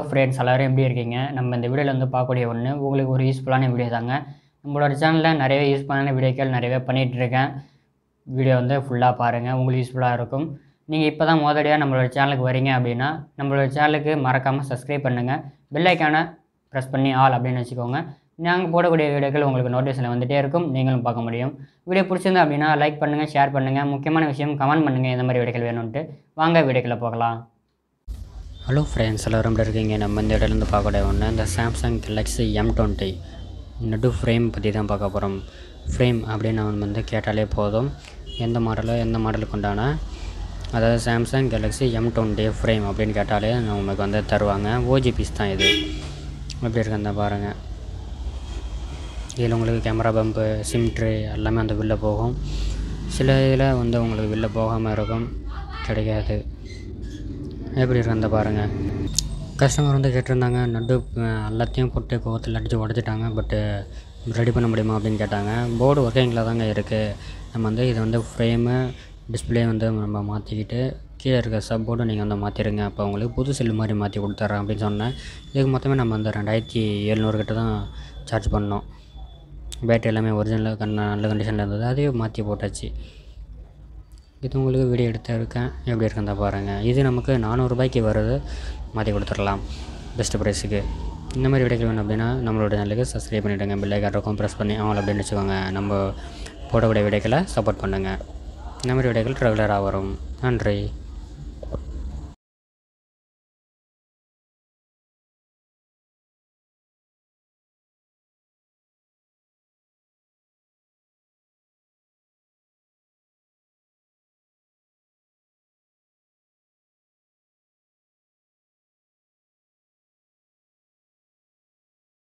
Friends எல்லாரும் எப்படி இருக்கீங்க? நம்ம இந்த வீடியோவில் வந்து பார்க்கக்கூடிய ஒன்று உங்களுக்கு ஒரு யூஸ்ஃபுல்லான வீடியோ தாங்க. நம்மளோட சேனலில் நிறையவே யூஸ்ஃபுல்லான வீடியோக்கள் நிறையவே பண்ணிகிட்ருக்கேன். வீடியோ வந்து ஃபுல்லாக பாருங்கள், உங்களுக்கு யூஸ்ஃபுல்லாக இருக்கும். நீங்கள் இப்போ தான் முதலடியாக நம்மளோட சேனலுக்கு வரீங்க அப்படின்னா நம்மளோட சேனலுக்கு மறக்காமல் சப்ஸ்கிரைப் பண்ணுங்கள். பெல் ஐக்கானை ப்ரெஸ் பண்ணி ஆல் அப்படின்னு வச்சுக்கோங்க. நாங்கள் போடக்கூடிய வீடியோக்கள் உங்களுக்கு நோட்டிஃபிகேஷன் வந்துகிட்டே இருக்கும், நீங்களும் பார்க்க முடியும். வீடியோ பிடிச்சிருந்தா அப்படின்னா லைக் பண்ணுங்கள், ஷேர் பண்ணுங்கள், முக்கியமான விஷயம் கமெண்ட் பண்ணுங்கள் எந்த மாதிரி வீடியோக்கள் வேணும்ன்ட்டு. வாங்க வீடியோக்களை போகலாம். ஹலோ ஃப்ரெண்ட்ஸ், எல்லோரும் எப்படி இருக்கீங்க? நம்ம இந்த இடத்துலேருந்து பார்க்கக்கூடிய ஒன்று இந்த சாம்சங் கேலக்ஸி M20 நடு ஃப்ரேம் பற்றி தான் பார்க்க போகிறோம். ஃப்ரேம் அப்படின்னு நம்ம வந்து கேட்டாலே போதும், எந்த மாடலுக்கு உண்டான, அதாவது சாம்சங் கேலக்ஸி M20 ஃப்ரேம் அப்படின்னு கேட்டாலே நமக்கு வந்து தருவாங்க. ஓஜி பீஸ் தான் இது. எப்படி இருக்குன்னு பாருங்கள். இதில் உங்களுக்கு கேமரா பம்பு, சிம் ட்ரே எல்லாமே அந்த வெளில போகும். சில இதில் வந்து உங்களுக்கு வெளில போகாமல் இருக்கும், கிடைக்காது. எப்படி இருக்குன்னு பாருங்கள். கஸ்டமர் வந்து கேட்டிருந்தாங்க, நடு எல்லாத்தையும் போட்டு கோவத்தில் அடித்து உடச்சிட்டாங்க, பட்டு ரெடி பண்ண முடியுமா அப்படின்னு கேட்டாங்க. போர்டு ஒர்க்கிங்கில் தாங்க இருக்குது. நம்ம வந்து இது வந்து ஃப்ரேமு டிஸ்பிளே வந்து நம்ம மாற்றிக்கிட்டு கீழே இருக்க சப் போர்டு நீங்கள் வந்து மாற்றிடுங்க, அப்போ உங்களுக்கு புது செல்லு மாதிரி மாற்றி கொடுத்துட்றேன் அப்படின்னு சொன்னேன். இதுக்கு மொத்தமே நம்ம வந்து 2700 கிட்ட தான் சார்ஜ் பண்ணோம். பேட்டரி எல்லாமே ஒரிஜினலாக நல்ல கண்டிஷனில் இருந்தது, அதையும் மாற்றி போட்டாச்சு. இது உங்களுக்கு வீடியோ எடுத்துருக்கேன், எப்படி இருக்குன்னு பாருங்கள். இது நமக்கு 400 ரூபாய்க்கு வருது, மாற்றி கொடுத்துடலாம் பெஸ்ட்டு ப்ரைஸுக்கு. இந்த மாதிரி வீடியோக்கள் வேணும் அப்படின்னா நம்மளோட சேனலுக்கு சப்ஸ்கிரைப் பண்ணிவிடுங்க, பெல் ஐக்கான் இருக்கும் ப்ரெஸ் பண்ணி ஆல் அப்படின்னு வச்சுக்கோங்க. நம்ம போடக்கூடிய வீடியோக்களை சப்போர்ட் பண்ணுங்கள். இந்த மாதிரி வீடியோக்கள் ரெகுலராக வரும். நன்றி.